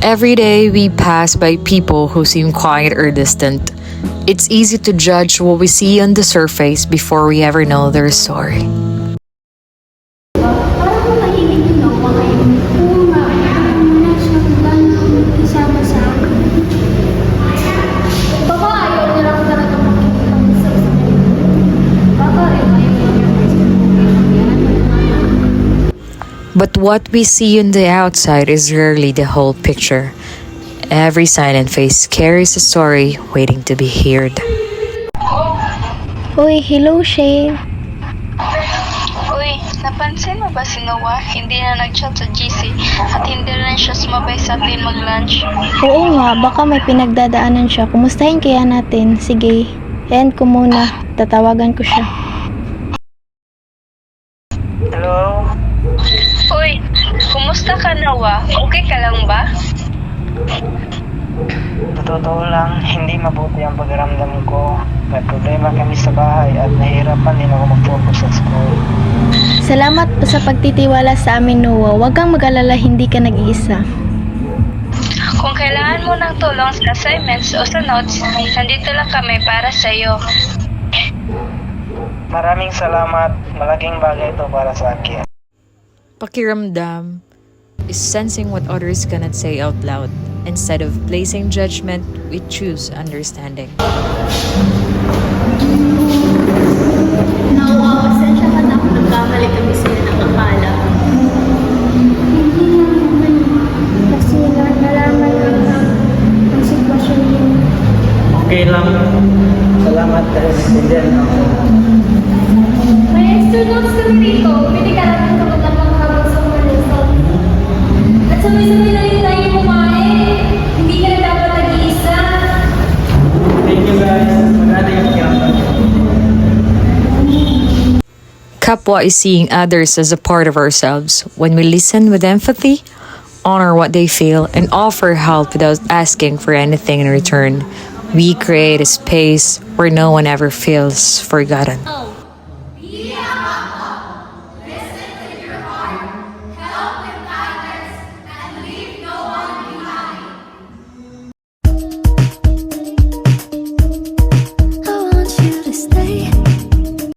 Every day we pass by people who seem quiet or distant. It's easy to judge what we see on the surface before we ever know their story. Parang tahimik yun, no? Oo nga, wala siyang gano'ng kasama sa akin. Baka ayaw niya lang talaga makikita ng isa sa kanya. Baka ayaw niya But what we see on the outside is rarely the whole picture. Every silent face carries a story waiting to be heard. Uy, hello, Shane. Uy, napansin mo ba si Noah? Hindi na nag-chat sa GC at hindi rin siya sumabay sa atin mag-lunch. Oo nga, baka may pinagdadaanan siya. Kumustahin kaya natin? Sige, end ko muna. Tatawagan ko siya. Hello? Uy, kumusta ka Noah? Okay ka lang ba? Totoo lang, hindi mabuti ang pagramdam ko. May problema kami sa bahay at nahihirapan din ako mag-focus sa school. Salamat pa sa pagtitiwala sa amin, Noah. Huwag kang mag-alala, hindi ka nag-iisa. Kung kailangan mo ng tulong sa assignments o sa notes, nandito lang kami para sa iyo. Maraming salamat. Malaking bagay ito para sa akin. Pakiramdam is sensing what others cannot say out loud. Instead of placing judgment, we choose understanding. Noah, pasensya ka na kung nagkamali kami sila ng akala. Hindi naman. Kasi nalaman lang ang sitwasyon niyo. Okay lang. Salamat dahil naintindihan ako. May extra notes kami dito. Pwede ka natin kapag nakakabot sa mga lesson. At sabay-sabay na rin tayo kumain. Hindi ka na dapat nag-iisa. Thank you guys. Maganda yung pakiramdam. Kapwa is seeing others as a part of ourselves. When we listen with empathy, honor what they feel, and offer help without asking for anything in return, we create a space where no one ever feels forgotten.